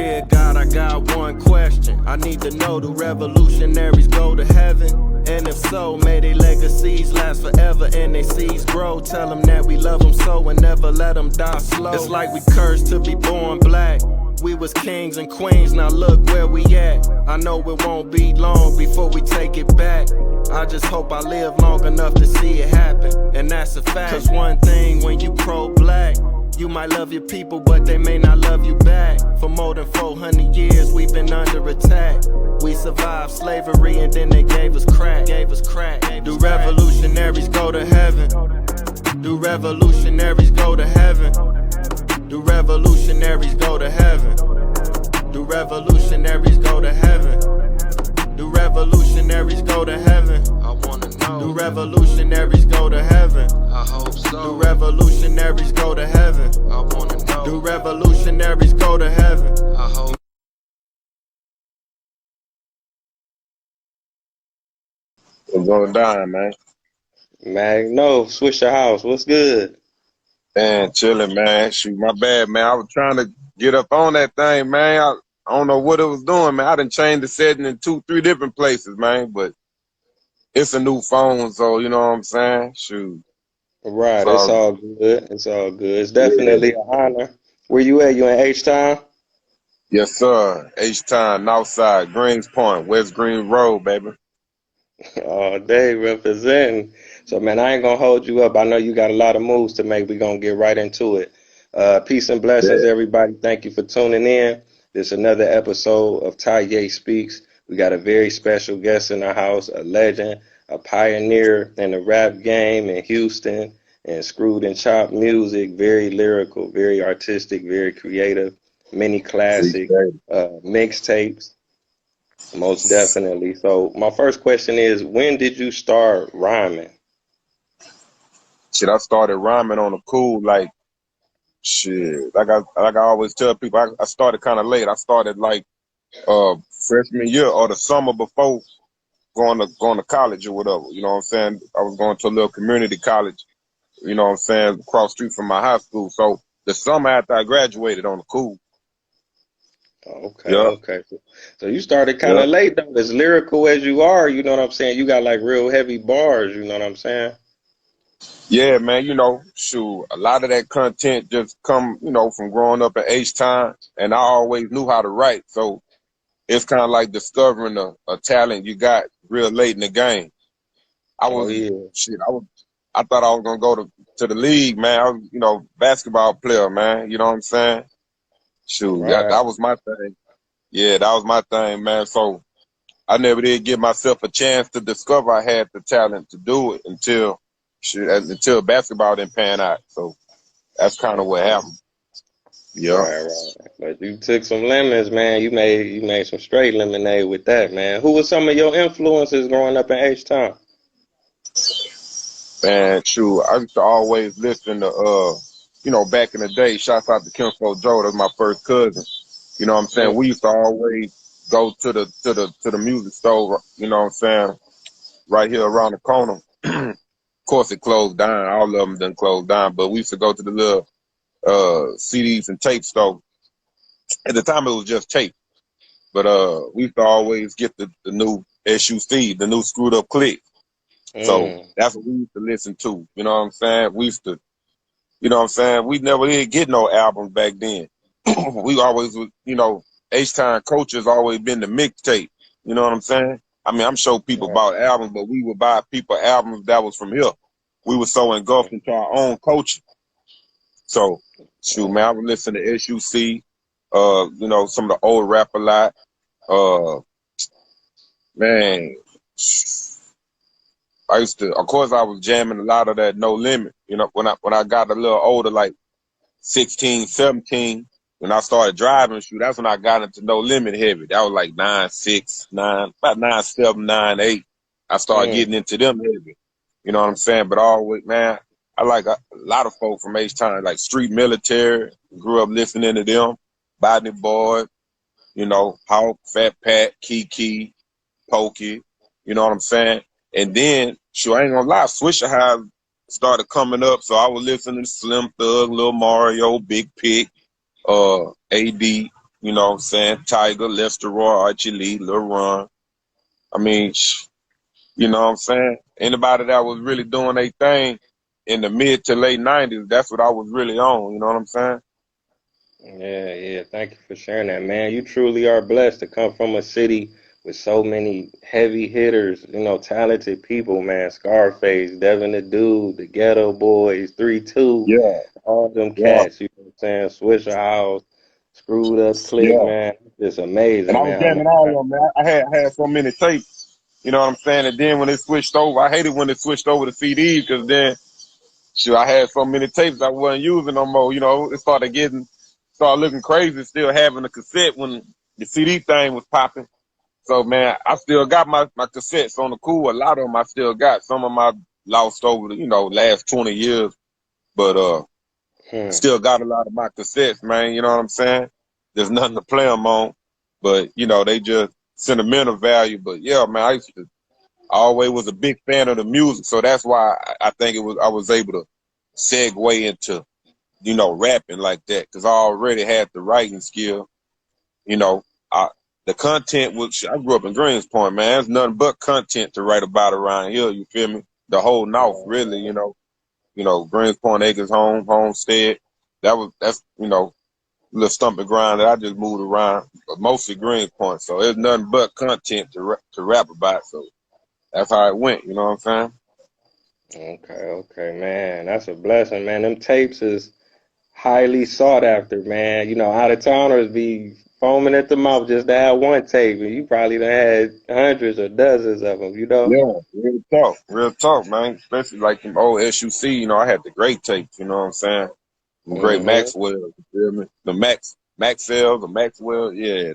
Dear God, I got one question. I need to know, do revolutionaries go to heaven? And if so, may their legacies last forever and their seeds grow. Tell them that we love them so and never let them die slow. It's like we cursed to be born black. We was kings and queens, now look where we at. I know it won't be long before we take it back. I just hope I live long enough to see it happen, and that's a fact. Cause one thing when you pro-black, you might love your people, but they may not love you back. For more than 400 years, we've been under attack. We survived slavery and then they gave us crack. Do revolutionaries go to heaven? Do revolutionaries go to heaven? Do revolutionaries go to heaven? Do revolutionaries go to heaven? Do revolutionaries go to heaven? I wanna know. Do revolutionaries go to heaven? I hope so. Do revolutionaries go to heaven? I wanna know. Do revolutionaries go to heaven? I hope. What's going down, man? Magno of Swisha House, what's good? Man, chilling, man. Shoot, my bad, man. I was trying to get up on that thing, man. I don't know what it was doing, man. I done changed the setting in 2-3 different places, man. But it's a new phone, so you know what I'm saying? Shoot. Right, it's So, all good. It's all good. It's yeah. definitely an honor. Where you at? You in H-Town? Yes, sir. H-Town, Northside, Greens Point, West Green Road, baby. All day representing. So, man, I ain't gonna hold you up. I know you got a lot of moves to make. We're gonna get right into it. Peace and blessings, Yeah. everybody. Thank you for tuning in. This is another episode of Taye Speaks. We got a very special guest in the house, a legend, a pioneer in the rap game in Houston and screwed and chopped music. Very lyrical, very artistic, very creative. Many classic mixtapes. Most definitely. So my first question is, when did you start rhyming? Shit, I started rhyming on the cool, like, shit. Like I always tell people, I started kind of late. I started like freshman year or the summer before going to college or whatever. You know what I'm saying? I was going to a little community college, you know what I'm saying, across the street from my high school. So the summer after I graduated on the cool. Okay, Yeah. okay. So you started kind Yeah. of late though. As lyrical as you are, you know what I'm saying? You got like real heavy bars, you know what I'm saying? Yeah, man, you know, shoot, a lot of that content just come, you know, from growing up at H-Time, and I always knew how to write. So it's kind of like discovering a talent you got real late in the game. I Oh was, yeah. I thought I was gonna go to the league, man. I was, you know, basketball player, man. You know what I'm saying? Shoot, Right. that was my thing. Yeah, that was my thing, man. So I never did give myself a chance to discover I had the talent to do it until basketball didn't pan out. So that's kind of what happened. Yeah. Right. But you took some lemons, man. You made some straight lemonade with that, man. Who were some of your influences growing up in H-Town? Man, shoot, I used to always listen to, you know, back in the day, shouts out to Chinx Drugs, that's my first cousin. You know what I'm saying? We used to always go to the music store, you know what I'm saying, right here around the corner. Of course it closed down, all of them done closed down, but we used to go to the little CDs and tape store. At the time it was just tape. But we used to always get the new SUC, the new screwed up click. So that's what we used to listen to. You know what I'm saying? We used to, you know what I'm saying? We never did get no albums back then. We always, you know, H-Time coaches always been the mixtape. You know what I'm saying? I mean, I'm sure people bought albums, but we would buy people albums that was from here. We were so engulfed into our own culture. So, shoot, man, I would listen to SUC, you know, some of the old rap a lot. Man, I used to, of course, I was jamming a lot of that No Limit. You know, when I got a little older, like 16, 17, when I started driving, shoot, that's when I got into No Limit heavy. That was like 9, 6, 9, about 9, 7, 9, 8. I started getting into them heavy. You know what I'm saying? But always, man, I like a lot of folk from H-Town, like Street Military. Grew up listening to them. Botany Boy, you know, Hawk, Fat Pat, Kiki, Pokey. You know what I'm saying? And then, sure, I ain't gonna lie, Swisha House started coming up, so I was listening to Slim Thug, Lil Mario, Big Pick, AD, you know what I'm saying? Tiger, Lester Roy, Archie Lee, Lil Ron. I mean, you know what I'm saying? Anybody that was really doing their thing in the mid to late 90s, that's what I was really on, you know what I'm saying? Yeah, yeah. Thank you for sharing that, man. You truly are blessed to come from a city with so many heavy hitters, talented people, man. Scarface, Devin the Dude, the Ghetto Boys, 3-2, Yeah, all them yeah, cats, you know what I'm saying? Swisha House, Screwed Up Click, yeah. man. It's And I amazing, was man. jamming all of them, man. I had so many tapes, you know what I'm saying? And then when it switched over, I hated when it switched over to CDs because then, shoot, I had so many tapes I wasn't using no more. You know, it started looking crazy still having a cassette when the CD thing was popping. So, man, I still got my cassettes on the cool. A lot of them I still got. Some of them I lost over the, last 20 years. But, Hmm. still got a lot of my cassettes, man. You know what I'm saying? There's nothing to play them on. But, they just sentimental value. But, yeah, man, I always was a big fan of the music. So that's why I think I was able to segue into, rapping like that. Because I already had the writing skill. You know, I, the content was, I grew up in Greenspoint, man. There's nothing but content to write about around here. You feel me? The whole North, really, Greenspoint Acres, homestead. That's, little stumping ground that I just moved around, but mostly Greenspoint. So there's nothing but content to rap about. So that's how it went. You know what I'm saying? Okay, okay, man. That's a blessing, man. Them tapes is highly sought after, man. Out of towners be foaming at the mouth just to have one tape, and you probably done had hundreds or dozens of them. Yeah, real talk, man. Especially like them old SUC. I had the great tapes. You know what I'm saying? Them great Hmm. Maxwell. You feel me? The Maxwell, the Maxwell. Yeah,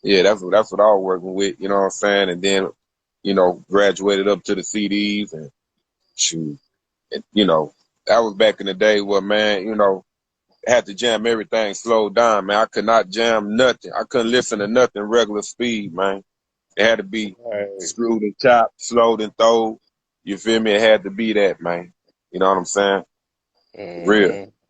yeah. That's what I was working with. You know what I'm saying? And then, graduated up to the CDs and shoot. And, that was back in the day where, man, had to jam everything slowed down, man. I could not jam nothing. I couldn't listen to nothing regular speed, man. It had to be Right. screwed and chopped, slowed and throwed. You feel me? It had to be that, man. You know what I'm saying? Real. Hmm.